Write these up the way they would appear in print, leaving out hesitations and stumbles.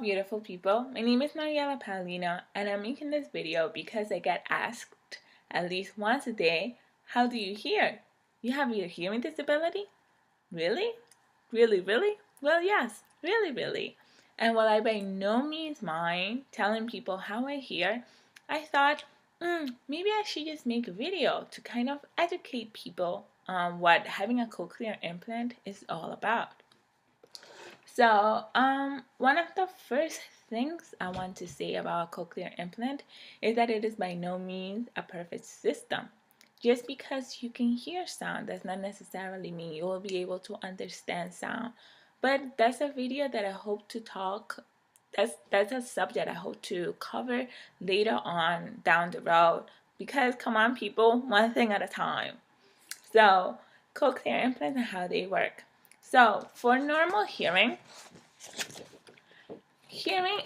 Beautiful people, my name is Mariela Paulino and I'm making this video because I get asked at least once a day, how do you hear? You have your hearing disability? Really? Really? Well, yes, really. And while I by no means mind telling people how I hear, I thought, maybe I should just make a video to kind of educate people on what having a cochlear implant is all about. So, one of the first things I want to say about a cochlear implant is that it is by no means a perfect system. Just because you can hear sound does not necessarily mean you will be able to understand sound. But that's a video that I hope to talk. That's a subject I hope to cover later on down the road. Because come on, people, one thing at a time. So, cochlear implants and how they work. So, for normal hearing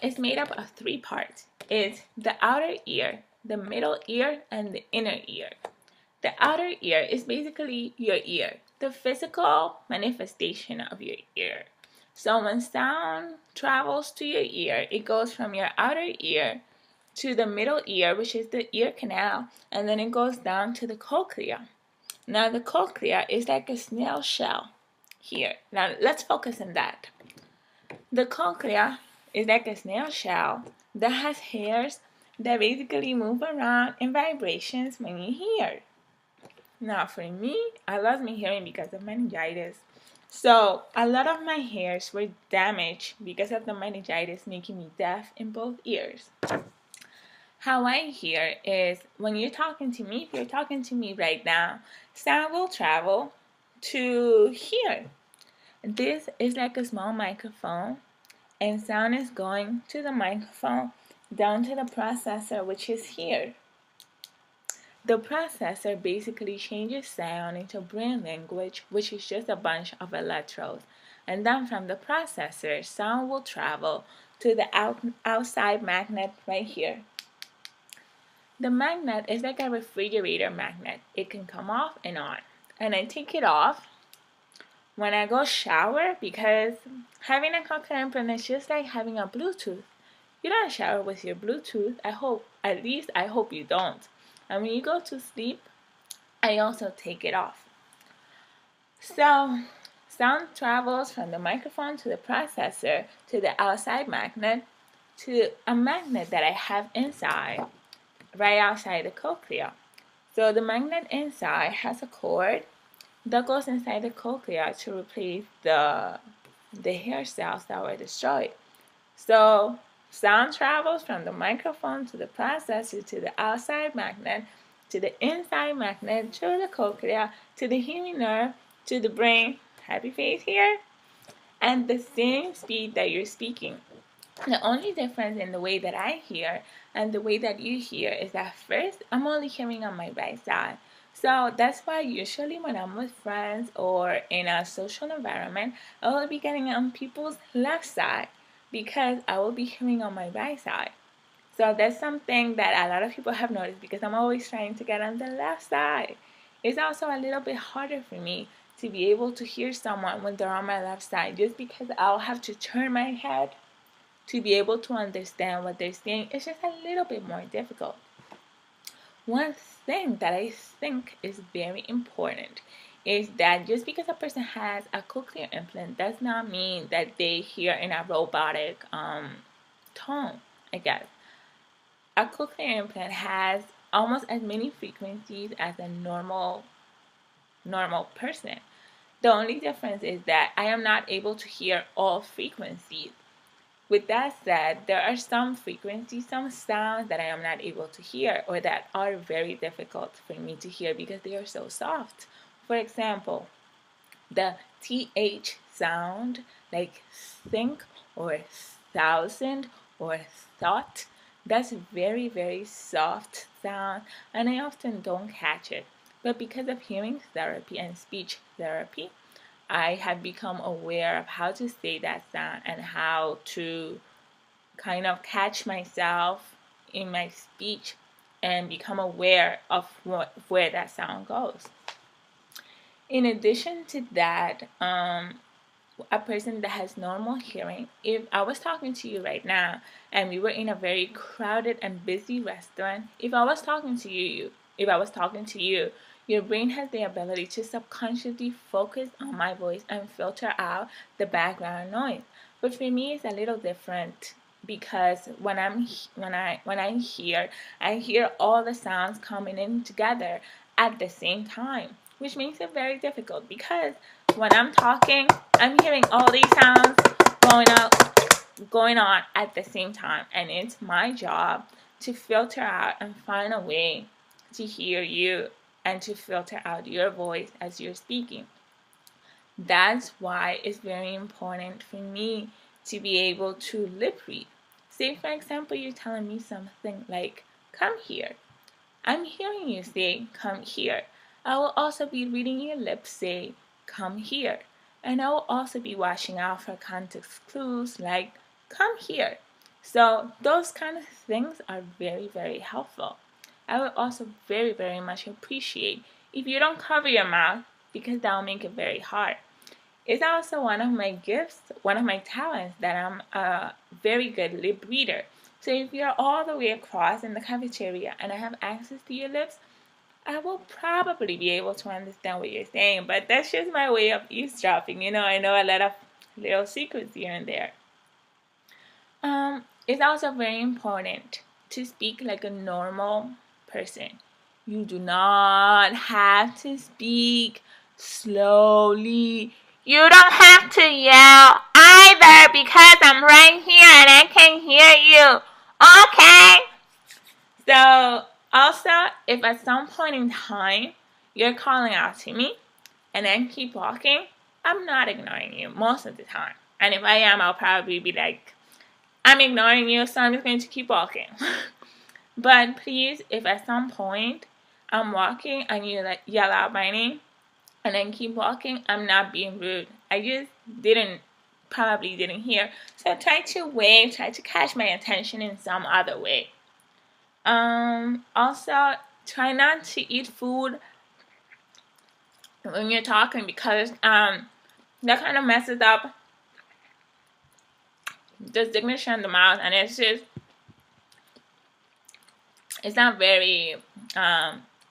is made up of three parts. It's the outer ear, the middle ear, and the inner ear. The outer ear is basically your ear, the physical manifestation of your ear. So when sound travels to your ear, it goes from your outer ear to the middle ear, which is the ear canal, and then it goes down to the cochlea. Now the cochlea is like a snail shell here. Now let's focus on that. The cochlea is like a snail shell that has hairs that basically move around in vibrations when you hear. Now for me, I lost my hearing because of meningitis. So a lot of my hairs were damaged because of the meningitis, making me deaf in both ears. How I hear is when you're talking to me, if you're talking to me right now, sound will travel to here. This is like a small microphone, and sound is going to the microphone down to the processor, which is here. The processor basically changes sound into brain language, which is just a bunch of electrodes. And then from the processor, sound will travel to the outside magnet right here. The magnet is like a refrigerator magnet. It can come off and on. And I take it off when I go shower, because having a cochlear implant is just like having a Bluetooth. You don't shower with your Bluetooth. I hope you don't. And when you go to sleep, I also take it off. So, sound travels from the microphone to the processor to the outside magnet to a magnet that I have inside, right outside the cochlea. So the magnet inside has a cord that goes inside the cochlea to replace the hair cells that were destroyed. So sound travels from the microphone to the processor to the outside magnet to the inside magnet to the cochlea to the hearing nerve to the brain. Happy face here? And the same speed that you're speaking. The only difference in the way that I hear and the way that you hear is that first, I'm only hearing on my right side. So that's why usually when I'm with friends or in a social environment, I will be getting on people's left side because I will be hearing on my right side. So that's something that a lot of people have noticed because I'm always trying to get on the left side. It's also a little bit harder for me to be able to hear someone when they're on my left side just because I'll have to turn my head to be able to understand what they're saying. It's just a little bit more difficult. One thing that I think is very important is that just because a person has a cochlear implant does not mean that they hear in a robotic tone, I guess. A cochlear implant has almost as many frequencies as a normal person. The only difference is that I am not able to hear all frequencies. With that said, there are some frequencies, some sounds that I am not able to hear or that are very difficult for me to hear because they are so soft. For example, the TH sound, like think or thousand or thought, that's very soft sound and I often don't catch it. But because of hearing therapy and speech therapy, I have become aware of how to say that sound and how to kind of catch myself in my speech and become aware of where that sound goes. In addition to that, a person that has normal hearing, if I was talking to you right now and we were in a very crowded and busy restaurant, if I was talking to you, your brain has the ability to subconsciously focus on my voice and filter out the background noise. But for me, it's a little different because I hear all the sounds coming in together at the same time, which makes it very difficult because when I'm talking, I'm hearing all these sounds going on at the same time, and it's my job to filter out and find a way to hear you and to filter out your voice as you're speaking. That's why it's very important for me to be able to lip read. Say, for example, you're telling me something like, come here. I'm hearing you say, come here. I will also be reading your lips say, come here. And I will also be watching out for context clues like, come here. So those kind of things are very, very helpful. I would also very, very much appreciate if you don't cover your mouth because that will make it very hard. It's also one of my gifts, one of my talents, that I'm a very good lip reader. So if you're all the way across in the cafeteria and I have access to your lips, I will probably be able to understand what you're saying. But that's just my way of eavesdropping. I know a lot of little secrets here and there. It's also very important to speak like a normal person. You do not have to speak slowly. You don't have to yell either because I'm right here and I can hear you. Okay? So, also, if at some point in time you're calling out to me and then keep walking, I'm not ignoring you most of the time. And if I am, I'll probably be like, I'm ignoring you, so I'm just going to keep walking. But please, if at some point I'm walking and you like yell out my name and then keep walking, I'm not being rude. I just probably didn't hear. So try to wave, try to catch my attention in some other way. Also, try not to eat food when you're talking because that kind of messes up the signature in the mouth, and it's not very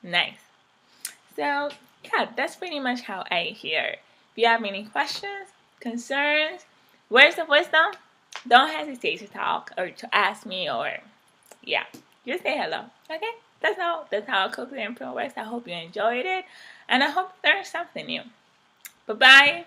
nice. So yeah, that's pretty much how I hear. If you have any questions, concerns, words of wisdom, don't hesitate to talk or to ask me, or yeah, just say hello. Okay? That's how Cochlear Imprint works. I hope you enjoyed it, and I hope you learned something new. Bye-bye.